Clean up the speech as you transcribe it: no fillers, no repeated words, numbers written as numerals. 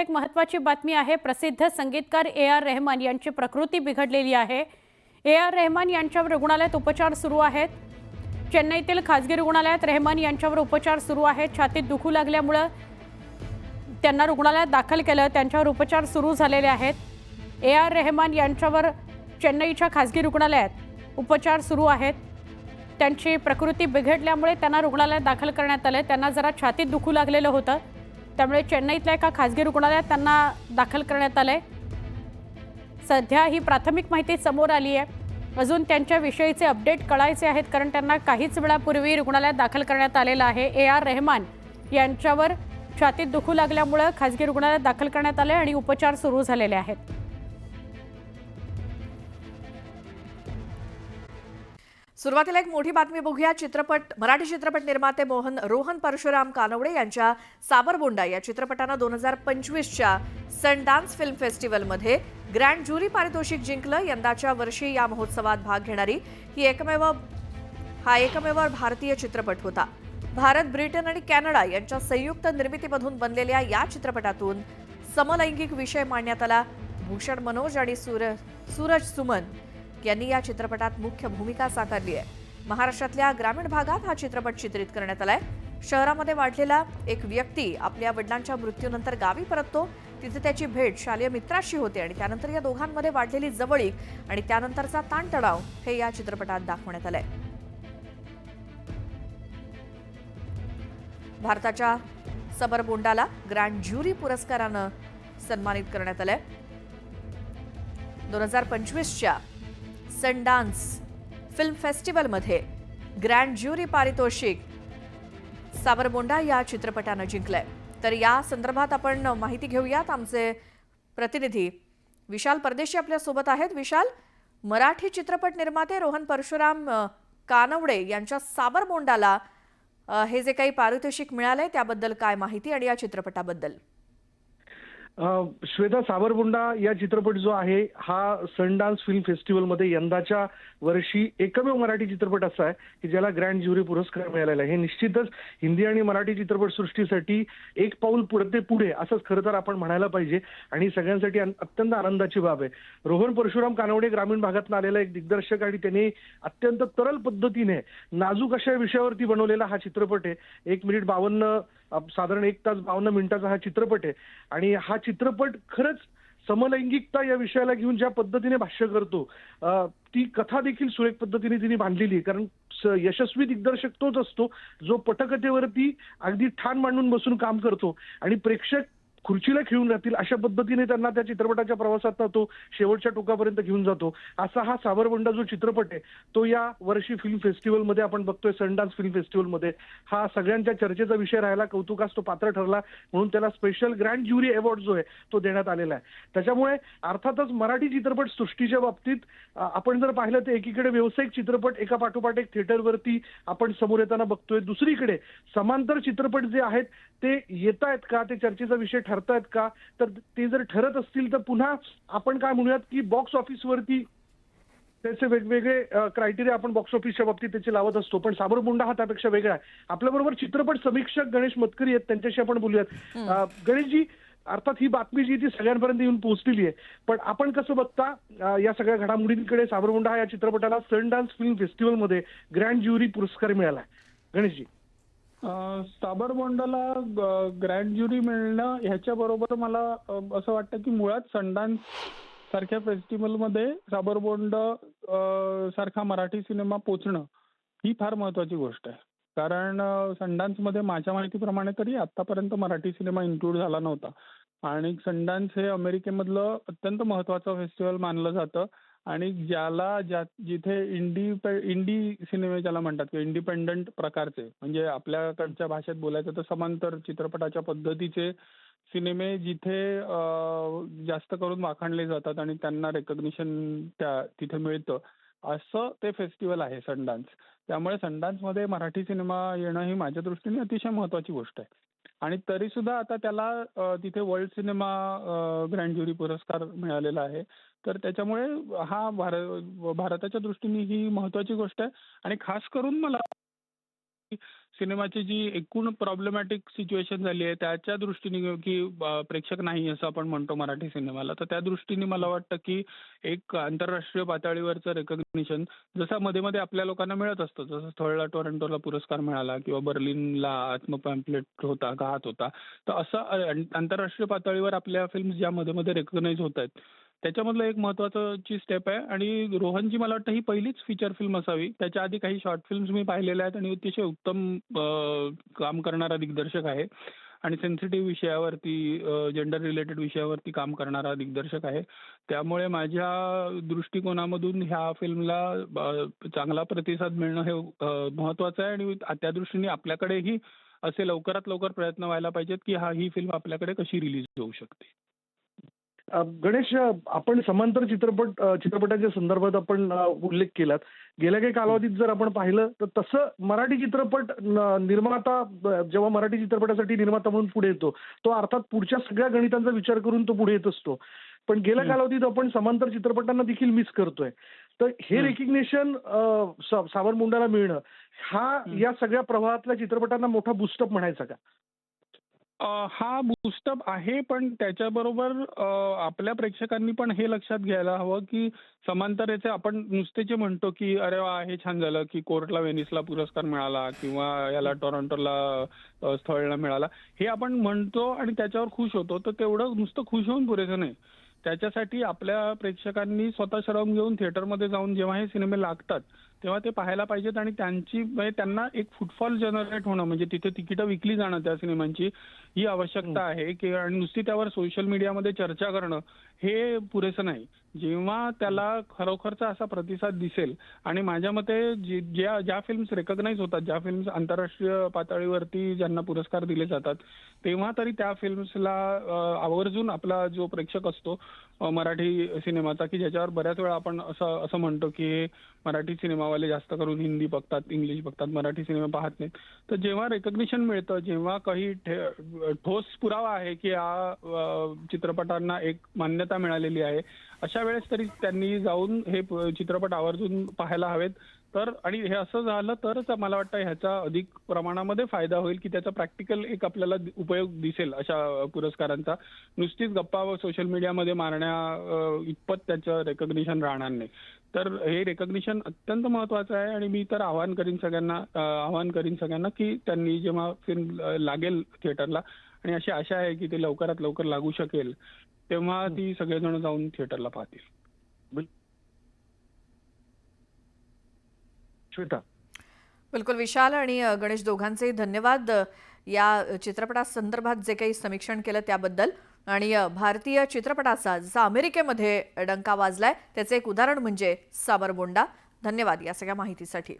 एक महत्त्वाची बातमी आहे। प्रसिद्ध संगीतकार ए.आर. रहमान यांची प्रकृती बिघडलेली आहे। ए.आर. रहमान यांच्यावर रुग्णालयात उपचार सुरू आहेत। चेन्नईतील खासगी रुग्णालयात रहमान यांच्यावर उपचार सुरू आहेत। छातीत दुखू लागल्यामुळे त्यांना रुग्णालयात दाखल केलं। त्यांच्यावर उपचार सुरू झालेले आहेत। ए.आर. रहमान यांच्यावर चेन्नईच्या खासगी रुग्णालयात उपचार सुरू आहेत। त्यांची प्रकृती बिघडल्यामुळे त्यांना रुग्णालयात दाखल करण्यात आले। त्यांना जरा छातीत दुखू लागलेलं होतं, त्यामुळे चेन्नईतल्या एका खासगी रुग्णालयात त्यांना दाखल करण्यात आले। सध्या ही प्राथमिक माहिती समोर आली आहे। अजून त्यांच्याविषयीचे अपडेट कळायचे आहेत, कारण त्यांना काहीच वेळापूर्वी रुग्णालयात दाखल करण्यात आलेलं आहे। ए.आर. रहमान यांच्यावर छातीत दुखू लागल्यामुळे खासगी रुग्णालयात दाखल करण्यात आले आणि उपचार सुरू झालेले आहेत। सुरुवातीला एक मोठी बातमी बघूया। मराठी चित्रपट निर्माते रोहन परशुराम कानवडे यांच्या साबरबोंडा या चित्रपटानं 2025च्या सनडान्स फिल्म फेस्टिवलमध्ये ग्रँड ज्युरी पारितोषिक जिंकलं। यंदाच्या वर्षी या महोत्सवात भाग घेणारी हा एकमेव भारतीय चित्रपट होता। भारत, ब्रिटन आणि कॅनडा यांच्या संयुक्त निर्मितीमधून बनलेल्या या चित्रपटातून समलैंगिक विषय मांडण्यात आला। भूषण मनोज आणि सूरज सुमन यांनी या चित्रपटात मुख्य भूमिका साकारली आहे। महाराष्ट्रातल्या ग्रामीण भागात हा चित्रपट चित्रित करण्यात आलाय। शहरामध्ये वाढलेला एक व्यक्ती आपल्या वडिलांच्या मृत्यूनंतर गावी परततो। तिथे त्याची भेट शालेय मित्राशी होते आणि त्यानंतर या दोघांमध्ये वाढलेली जवळीक आणि त्यानंतरचा ताणतणाव हे या चित्रपटात दाखवण्यात आलंय। भारताच्या सबरबोंडाला ग्रँड ज्युरी पुरस्कारानं सन्मानित करण्यात आलंय। 2025च्या सनडान्स फिल्म फेस्टिवलमध्ये ग्रँड ज्युरी पारितोषिक साबरबोंडा या चित्रपटानं जिंकलंय। तर या संदर्भात आपण माहिती घेऊयात। आमचे प्रतिनिधी विशाल परदेशी आपल्या सोबत आहेत। विशाल, मराठी चित्रपट निर्माते रोहन परशुराम कानवडे यांच्या साबरबोंडाला हे जे काही पारितोषिक मिळालंय त्याबद्दल काय माहिती आणि या चित्रपटाबद्दल? श्वेता, साबरबोंडा या चित्रपट जो आहे हा सनडान्स फिल्म फेस्टिवलमध्ये यंदाच्या वर्षी एकमेव मराठी चित्रपट असा आहे की ज्याला ग्रँड ज्युरी पुरस्कार मिळालेला आहे। हे निश्चितच हिंदी आणि मराठी चित्रपट सृष्टीसाठी एक पाऊल पुढे असंच खरं तर आपण म्हणायला पाहिजे आणि सगळ्यांसाठी अत्यंत आनंदाची बाब आहे। रोहन परशुराम कानवडे ग्रामीण भागातून आलेला एक दिग्दर्शक आणि त्यांनी अत्यंत तरल पद्धतीने नाजूक अशा विषयावरती बनवलेला हा चित्रपट आहे। 1 साधारण 1 तास 52 मिनिटाचा हा चित्रपट आहे आणि हा चित्रपट खरंच समलैंगिकता या विषयाला घेऊन ज्या पद्धतीने भाष्य करतो ती कथा देखील सुरेख पद्धतीने तिने बांधलेली, कारण यशस्वी दिग्दर्शक तोच असतो जो पटकथेवरती अगदी ठाण मांडून बसून काम करतो आणि प्रेक्षक खुर्चीला खेळून राहतील अशा पद्धतीने त्यांना त्या चित्रपटाच्या प्रवासात तो शेवटच्या टोकापर्यंत घेऊन जातो। असा हा साबरबोंडा जो चित्रपट आहे तो या वर्षी फिल्म फेस्टिवलमध्ये आपण बघतोय, सनडान्स फिल्म फेस्टिवलमध्ये हा सगळ्यांच्या चर्चेचा विषय राहिला, कौतुकास तो पात्र ठरला, म्हणून त्याला स्पेशल ग्रँड ज्युरी अवॉर्ड जो आहे तो देण्यात आलेला आहे। त्याच्यामुळे अर्थातच मराठी चित्रपट सृष्टीच्या बाबतीत आपण जर पाहिलं तर एकीकडे व्यावसायिक चित्रपट एका पाठोपाठ एक थिएटरवरती आपण समोर येताना बघतोय, दुसरीकडे समांतर चित्रपट जे आहेत ते येत आहेत का, ते चर्चेचा विषय ठरतायत का, तर ते जर ठरत असतील तर पुन्हा आपण काय म्हणूयात की बॉक्स ऑफिसवरती त्याचे वेगवेगळे क्रायटेरिया आपण बॉक्स ऑफिसच्या बाबतीत त्याचे लावत असतो, पण साबरबोंडा हा त्यापेक्षा वेगळा आहे। आपल्याबरोबर चित्रपट समीक्षक गणेश मतकरी आहेत, त्यांच्याशी आपण बोलूयात। गणेशजी, अर्थात ही बातमी जी ती सगळ्यांपर्यंत येऊन पोहोचलेली आहे, पण आपण कसं बघता या सगळ्या घडामोडींकडे? साबरबोंडा या चित्रपटाला सनडान्स फिल्म फेस्टिवलमध्ये ग्रँड ज्युरी पुरस्कार मिळाला, गणेशजी। साबरबोंडाला ग्रँड ज्युरी मिळणं ह्याच्याबरोबर मला असं वाटतं की मुळात सनडान्स सारख्या फेस्टिवलमध्ये साबरबोंडा सारखा मराठी सिनेमा पोचणं ही फार महत्वाची गोष्ट आहे। कारण सनडान्समध्ये माझ्या माहितीप्रमाणे तरी आतापर्यंत मराठी सिनेमा इन्क्लूड झाला नव्हता आणि सनडान्स हे अमेरिकेमधलं अत्यंत महत्वाचं फेस्टिवल मानलं जातं आणि जिथे इंडी सिनेमे ज्याला म्हणतात किंवा इंडिपेंडंट प्रकारचे, म्हणजे आपल्याकडच्या भाषेत बोलायचं तर समांतर चित्रपटाच्या पद्धतीचे सिनेमे जिथे जास्त करून वाखाणले जातात आणि त्यांना रेकॉग्निशन तिथे मिळतं, असं ते फेस्टिवल आहे सनडान्स। त्यामुळे सनडान्समध्ये मराठी सिनेमा येणं ही माझ्या दृष्टीने अतिशय महत्वाची गोष्ट आहे आणि तरी सुद्धा आता त्याला तिथे वर्ल्ड सिनेमा ग्रँड ज्युरी पुरस्कार मिळालेला आहे। तर त्याच्यामुळे हा भारताच्या दृष्टीने ही महत्वाची गोष्ट आहे आणि खास करून मला सिनेमाची जी एकूण प्रॉब्लेमॅटिक सिच्युएशन झाली आहे त्याच्या दृष्टीने की प्रेक्षक नाही असं आपण म्हणतो मराठी सिनेमाला, तर त्या दृष्टीने मला वाटतं की एक आंतरराष्ट्रीय पातळीवरचं रेकग्निशन जसं मध्ये मध्ये आपल्या लोकांना मिळत असतं, जसं स्थळला टोरंटोला पुरस्कार मिळाला किंवा बर्लिनला आत्मपॅम्पलेट होता, गात होता, तर असं आंतरराष्ट्रीय पातळीवर आपल्या फिल्म्स ज्या मध्ये मध्ये रेकग्नाईज होत आहेत त्याच्यामधलं एक महत्त्वाची स्टेप आहे. आणि रोहनची मला वाटतं ही पहिलीच फीचर फिल्म असावी. त्याच्या आधी काही शॉर्ट फिल्म्स मी पाहिलेल्या आहेत आणि अतिशय उत्तम काम करणारा दिग्दर्शक आहे आणि सेन्सिटिव्ह विषयावरती, जेंडर रिलेटेड विषयावरती काम करणारा दिग्दर्शक आहे. त्यामुळे माझ्या दृष्टिकोनामधून ह्या फिल्मला चांगला प्रतिसाद मिळणं हे महत्त्वाचं आहे आणि त्या दृष्टीने आपल्याकडेही असे लवकरात लवकर प्रयत्न व्हायला पाहिजेत की ही फिल्म आपल्याकडे कशी रिलीज होऊ शकते. गणेश, आपण समांतर चित्रपटाच्या संदर्भात आपण उल्लेख केलात. गेल्या काही कालावधीत जर आपण पाहिलं तर तसं मराठी चित्रपट निर्माता जेव्हा मराठी चित्रपटासाठी निर्माता म्हणून पुढे येतो तो अर्थात पुढच्या सगळ्या गणितांचा विचार करून तो पुढे येत असतो. पण गेल्या कालावधीत आपण समांतर चित्रपटांना देखील मिस करतोय. तर हे रेकग्निशन सावरमुंडाला मिळणं हा या सगळ्या प्रवाहातल्या चित्रपटांना मोठा बूस्टअप म्हणायचा का? हा बूस्टअप आहे, पण त्याच्याबरोबर आपल्या प्रेक्षकांनी पण हे लक्षात घ्यायला हवं की समांतरेचे आपण नुसते जे म्हणतो की अरे वा हे छान झालं की कोर्टला व्हेनिसला पुरस्कार मिळाला किंवा याला टोरंटोला स्थळला मिळाला, हे आपण म्हणतो आणि त्याच्यावर खुश होतो. तर तेवढं नुसतं खुश होऊन पुरेसं नाही. त्याच्यासाठी आपल्या प्रेक्षकांनी स्वतः श्रम घेऊन थिएटरमध्ये जाऊन जेव्हा हे सिनेमे लागतात तेव्हा ते पाहायला पाहिजेत आणि म्हणजे त्यांना एक फुटफॉल जनरेट होणं, म्हणजे तिथे तिकीटं विकली जाणं त्या सिनेमांची, ही आवश्यकता आहे की आणि नुसती त्यावर सोशल मीडियामध्ये चर्चा करणं हे पुरेसं नाही. जेव्हा त्याला खरोखरचा असा प्रतिसाद दिसेल आणि माझ्या मते ज्या फिल्म्स रेकग्नाईज होतात, ज्या फिल्म्स आंतरराष्ट्रीय पातळीवरती ज्यांना पुरस्कार दिले जातात, तेव्हा तरी त्या फिल्म्सला आवर्जून आपला जो प्रेक्षक असतो मराठी सिनेमाचा, की ज्याच्यावर बऱ्याच वेळा आपण असं म्हणतो की मराठी सिनेमावाले जास्त करून हिंदी बघतात, इंग्लिश बघतात, मराठी सिनेमा पाहत नाहीत. तर जेव्हा रेकग्निशन मिळतं, जेव्हा काही ठोस पुरावा आहे की या चित्रपटांना एक मान्यता मिळालेली आहे, अशा वेळेस तरी त्यांनी जाऊन हे चित्रपट आवर्जून पाहायला हवेत. तर आणि हे असं झालं तरच मला वाटतं ह्याचा अधिक प्रमाणामध्ये फायदा होईल की त्याचा प्रॅक्टिकल एक आपल्याला उपयोग दिसेल अशा पुरस्कारांचा. नुसतीच गप्पा व सोशल मीडियामध्ये मारण्या इतपत त्याचं रेकग्निशन राहणार नाही. तर हे रेकग्निशन अत्यंत महत्त्वाचं आहे आणि मी तर आवाहन करीन सगळ्यांना की त्यांनी जेव्हा फिल्म लागेल थिएटरला, आणि अशी आशा आहे की ते लवकरात लवकर लागू शकेल, तेव्हा ती सगळेजण जाऊन थिएटरला पाहतील. श्वेता. बिलकुल विशाल आणि गणेश दोघांचेही धन्यवाद या चित्रपटासंदर्भात जे काही समीक्षण केलं त्याबद्दल. आणि भारतीय चित्रपटाचा जसा अमेरिकेमध्ये डंका वाजलाय त्याचे एक उदाहरण म्हणजे सावरमुंडा. धन्यवाद या सगळ्या माहितीसाठी.